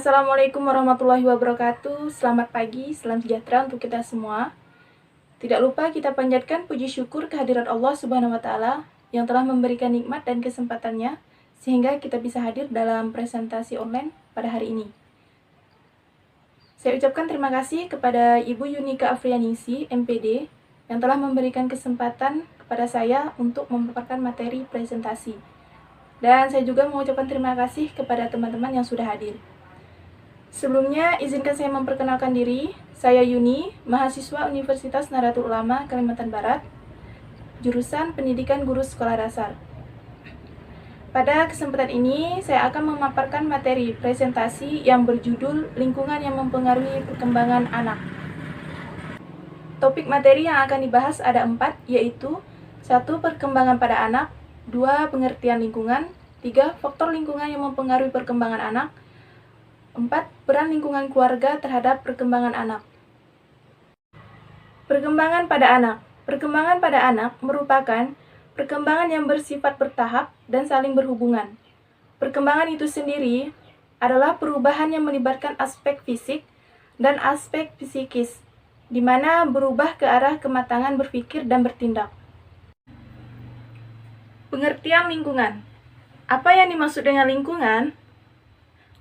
Assalamualaikum warahmatullahi wabarakatuh. Selamat pagi, salam sejahtera untuk kita semua. Tidak lupa kita panjatkan puji syukur kehadirat Allah Subhanahu wa taala yang telah memberikan nikmat dan kesempatannya sehingga kita bisa hadir dalam presentasi online pada hari ini. Saya ucapkan terima kasih kepada Ibu Yunika Afrianingsi, MPD, yang telah memberikan kesempatan kepada saya untuk memaparkan materi presentasi. Dan saya juga mengucapkan terima kasih kepada teman-teman yang sudah hadir. Sebelumnya, izinkan saya memperkenalkan diri. Saya Yuni, mahasiswa Universitas Nahdlatul Ulama, Kalimantan Barat, jurusan Pendidikan Guru Sekolah Dasar. Pada kesempatan ini, saya akan memaparkan materi presentasi yang berjudul Lingkungan yang Mempengaruhi Perkembangan Anak. Topik materi yang akan dibahas ada 4, yaitu 1. Perkembangan pada anak, 2. Pengertian lingkungan, 3. Faktor lingkungan yang mempengaruhi perkembangan anak, 4. Peran lingkungan keluarga terhadap perkembangan anak. Perkembangan pada anak. Perkembangan pada anak merupakan perkembangan yang bersifat bertahap dan saling berhubungan. Perkembangan itu sendiri adalah perubahan yang melibatkan aspek fisik dan aspek psikis, di mana berubah ke arah kematangan berpikir dan bertindak. Pengertian lingkungan. Apa yang dimaksud dengan lingkungan?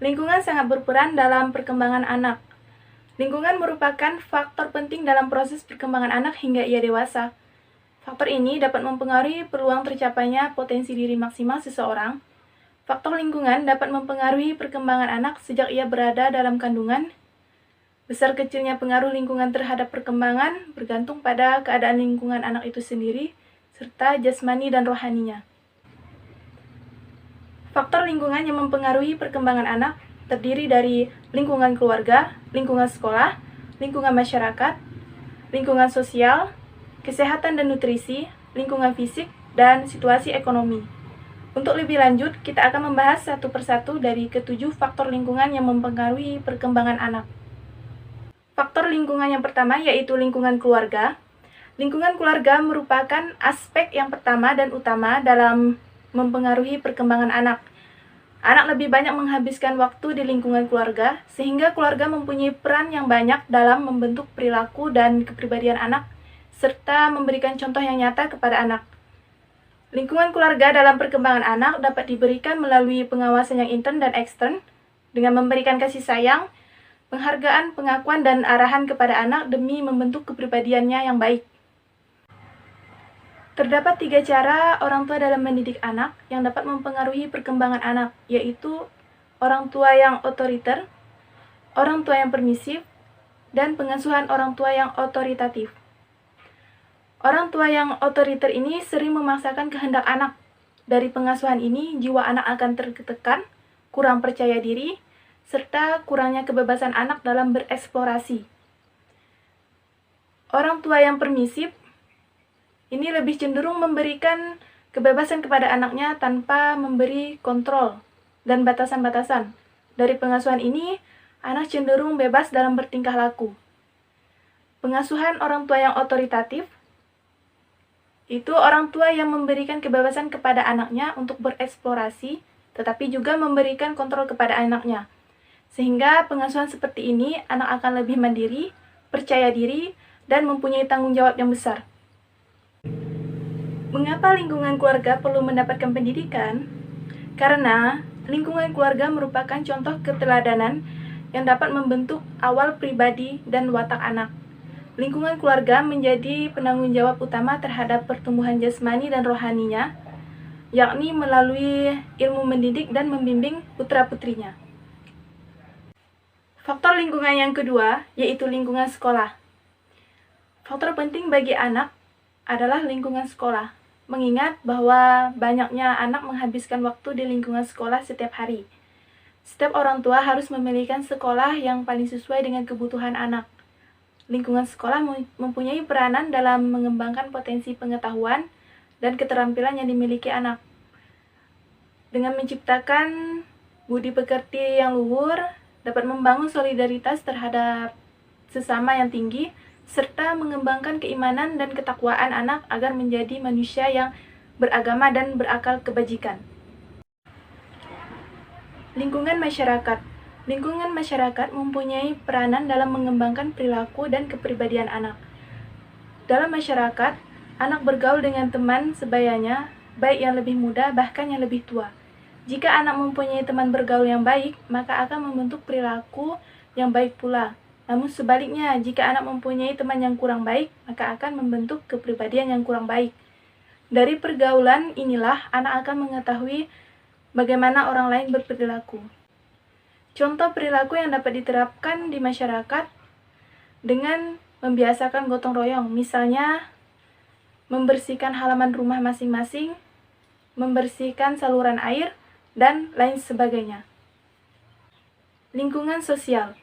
Lingkungan sangat berperan dalam perkembangan anak. Lingkungan merupakan faktor penting dalam proses perkembangan anak hingga ia dewasa. Faktor ini dapat mempengaruhi peluang tercapainya potensi diri maksimal seseorang. Faktor lingkungan dapat mempengaruhi perkembangan anak sejak ia berada dalam kandungan. Besar kecilnya pengaruh lingkungan terhadap perkembangan bergantung pada keadaan lingkungan anak itu sendiri, serta jasmani dan rohaninya. Faktor lingkungan yang mempengaruhi perkembangan anak terdiri dari lingkungan keluarga, lingkungan sekolah, lingkungan masyarakat, lingkungan sosial, kesehatan dan nutrisi, lingkungan fisik, dan situasi ekonomi. Untuk lebih lanjut, kita akan membahas satu persatu dari ketujuh faktor lingkungan yang mempengaruhi perkembangan anak. Faktor lingkungan yang pertama yaitu lingkungan keluarga. Lingkungan keluarga merupakan aspek yang pertama dan utama dalam mempengaruhi perkembangan anak. Anak lebih banyak menghabiskan waktu di lingkungan keluarga, sehingga keluarga mempunyai peran yang banyak dalam membentuk perilaku dan kepribadian anak, serta memberikan contoh yang nyata kepada anak. Lingkungan keluarga dalam perkembangan anak dapat diberikan melalui pengawasan yang intern dan ekstern, dengan memberikan kasih sayang, penghargaan, pengakuan, dan arahan kepada anak demi membentuk kepribadiannya yang baik. Terdapat 3 cara orang tua dalam mendidik anak yang dapat mempengaruhi perkembangan anak, yaitu orang tua yang otoriter, orang tua yang permisif, dan pengasuhan orang tua yang otoritatif. Orang tua yang otoriter ini sering memaksakan kehendak anak. Dari pengasuhan ini, jiwa anak akan tertekan, kurang percaya diri, serta kurangnya kebebasan anak dalam bereksplorasi. Orang tua yang permisif ini lebih cenderung memberikan kebebasan kepada anaknya tanpa memberi kontrol dan batasan-batasan. Dari pengasuhan ini, anak cenderung bebas dalam bertingkah laku. Pengasuhan orang tua yang otoritatif itu orang tua yang memberikan kebebasan kepada anaknya untuk bereksplorasi, tetapi juga memberikan kontrol kepada anaknya. Sehingga pengasuhan seperti ini, anak akan lebih mandiri, percaya diri, dan mempunyai tanggung jawab yang besar. Mengapa lingkungan keluarga perlu mendapatkan pendidikan? Karena lingkungan keluarga merupakan contoh keteladanan yang dapat membentuk awal pribadi dan watak anak. Lingkungan keluarga menjadi penanggung jawab utama terhadap pertumbuhan jasmani dan rohaninya, yakni melalui ilmu mendidik dan membimbing putra-putrinya. Faktor lingkungan yang kedua yaitu lingkungan sekolah. Faktor penting bagi anak adalah lingkungan sekolah. Mengingat bahwa banyaknya anak menghabiskan waktu di lingkungan sekolah setiap hari. Setiap orang tua harus memilihkan sekolah yang paling sesuai dengan kebutuhan anak. Lingkungan sekolah mempunyai peranan dalam mengembangkan potensi pengetahuan dan keterampilan yang dimiliki anak. Dengan menciptakan budi pekerti yang luhur, dapat membangun solidaritas terhadap sesama yang tinggi, serta mengembangkan keimanan dan ketakwaan anak agar menjadi manusia yang beragama dan berakal kebajikan. Lingkungan masyarakat. Lingkungan masyarakat mempunyai peranan dalam mengembangkan perilaku dan kepribadian anak. Dalam masyarakat, anak bergaul dengan teman sebayanya, baik yang lebih muda bahkan yang lebih tua. Jika anak mempunyai teman bergaul yang baik, maka akan membentuk perilaku yang baik pula. Namun sebaliknya, jika anak mempunyai teman yang kurang baik, maka akan membentuk kepribadian yang kurang baik. Dari pergaulan inilah anak akan mengetahui bagaimana orang lain berperilaku. Contoh perilaku yang dapat diterapkan di masyarakat dengan membiasakan gotong royong, misalnya membersihkan halaman rumah masing-masing, membersihkan saluran air, dan lain sebagainya. Lingkungan sosial.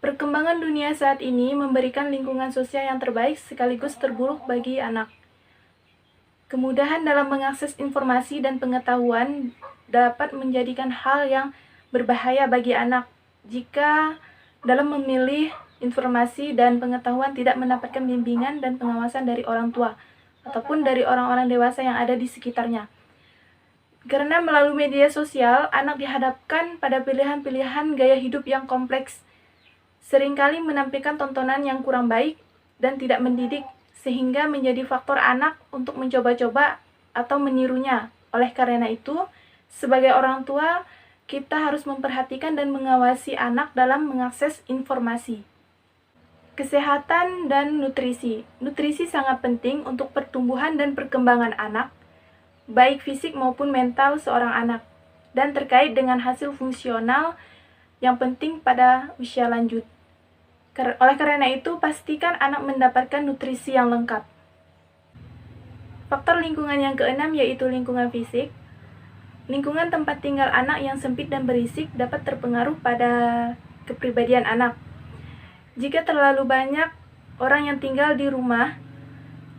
Perkembangan dunia saat ini memberikan lingkungan sosial yang terbaik sekaligus terburuk bagi anak. Kemudahan dalam mengakses informasi dan pengetahuan dapat menjadikan hal yang berbahaya bagi anak jika dalam memilih informasi dan pengetahuan tidak mendapatkan bimbingan dan pengawasan dari orang tua ataupun dari orang-orang dewasa yang ada di sekitarnya. Karena melalui media sosial, anak dihadapkan pada pilihan-pilihan gaya hidup yang kompleks, seringkali menampilkan tontonan yang kurang baik dan tidak mendidik, sehingga menjadi faktor anak untuk mencoba-coba atau menirunya. Oleh karena itu, sebagai orang tua, kita harus memperhatikan dan mengawasi anak dalam mengakses informasi. Kesehatan dan nutrisi. Nutrisi sangat penting untuk pertumbuhan dan perkembangan anak, baik fisik maupun mental seorang anak, dan terkait dengan hasil fungsional yang penting pada usia lanjut. Oleh karena itu, pastikan anak mendapatkan nutrisi yang lengkap. Faktor lingkungan yang keenam yaitu lingkungan fisik. Lingkungan tempat tinggal anak yang sempit dan berisik dapat terpengaruh pada kepribadian anak. Jika terlalu banyak orang yang tinggal di rumah,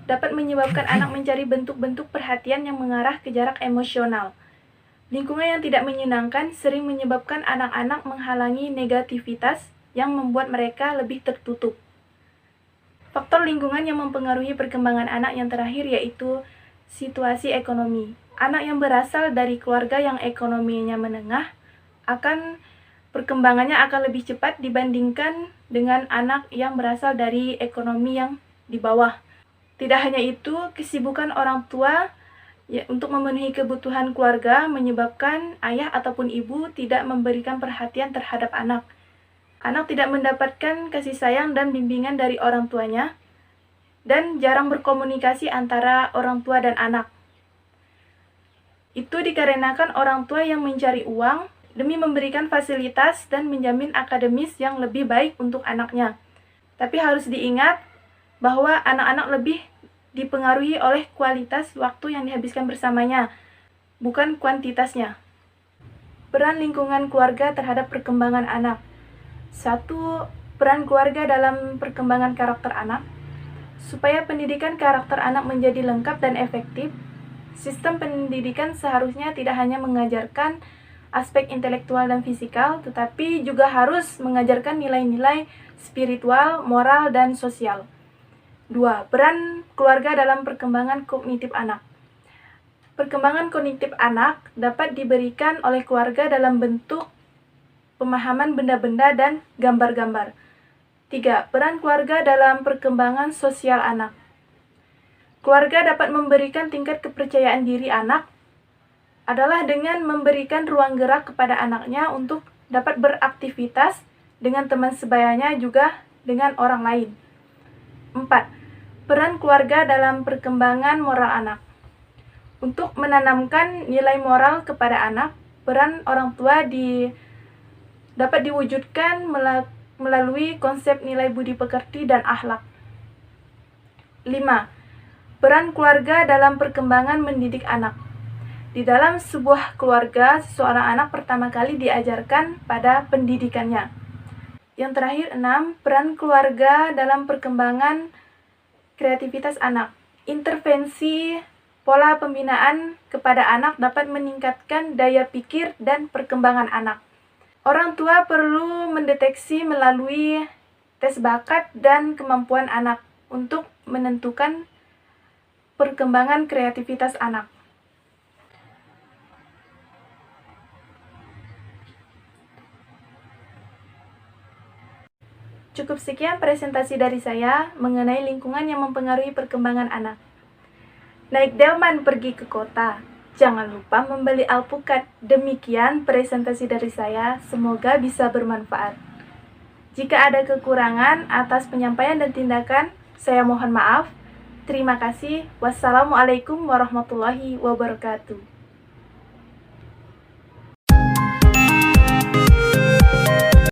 dapat menyebabkan anak mencari bentuk-bentuk perhatian yang mengarah ke jarak emosional. Lingkungan yang tidak menyenangkan sering menyebabkan anak-anak menghalangi negativitas yang membuat mereka lebih tertutup. Faktor lingkungan yang mempengaruhi perkembangan anak yang terakhir yaitu situasi ekonomi. Anak yang berasal dari keluarga yang ekonominya menengah perkembangannya akan lebih cepat dibandingkan dengan anak yang berasal dari ekonomi yang di bawah. Tidak hanya itu, kesibukan orang tua untuk memenuhi kebutuhan keluarga menyebabkan ayah ataupun ibu tidak memberikan perhatian terhadap anak. Anak tidak mendapatkan kasih sayang dan bimbingan dari orang tuanya, dan jarang berkomunikasi antara orang tua dan anak. Itu dikarenakan orang tua yang mencari uang demi memberikan fasilitas dan menjamin akademis yang lebih baik untuk anaknya. Tapi harus diingat bahwa anak-anak lebih dipengaruhi oleh kualitas waktu yang dihabiskan bersamanya, bukan kuantitasnya. Peran lingkungan keluarga terhadap perkembangan anak. 1. Peran keluarga dalam perkembangan karakter anak. Supaya pendidikan karakter anak menjadi lengkap dan efektif, sistem pendidikan seharusnya tidak hanya mengajarkan aspek intelektual dan fisikal, tetapi juga harus mengajarkan nilai-nilai spiritual, moral, dan sosial. 2. Peran keluarga dalam perkembangan kognitif anak. Perkembangan kognitif anak dapat diberikan oleh keluarga dalam bentuk pemahaman benda-benda dan gambar-gambar. 3. Peran keluarga dalam perkembangan sosial anak. Keluarga dapat memberikan tingkat kepercayaan diri anak adalah dengan memberikan ruang gerak kepada anaknya untuk dapat beraktivitas dengan teman sebayanya juga dengan orang lain. 4. Peran keluarga dalam perkembangan moral anak. Untuk menanamkan nilai moral kepada anak, peran orang tua dapat diwujudkan melalui konsep nilai budi pekerti dan akhlak. 5. Peran keluarga dalam perkembangan mendidik anak. Di dalam sebuah keluarga, seorang anak pertama kali diajarkan pada pendidikannya. Yang terakhir, 6. Peran keluarga dalam perkembangan kreativitas anak. Intervensi pola pembinaan kepada anak dapat meningkatkan daya pikir dan perkembangan anak. Orang tua perlu mendeteksi melalui tes bakat dan kemampuan anak untuk menentukan perkembangan kreativitas anak. Cukup sekian presentasi dari saya mengenai lingkungan yang mempengaruhi perkembangan anak. Naik delman pergi ke kota. Jangan lupa membeli alpukat. Demikian presentasi dari saya, semoga bisa bermanfaat. Jika ada kekurangan atas penyampaian dan tindakan, saya mohon maaf. Terima kasih. Wassalamualaikum warahmatullahi wabarakatuh.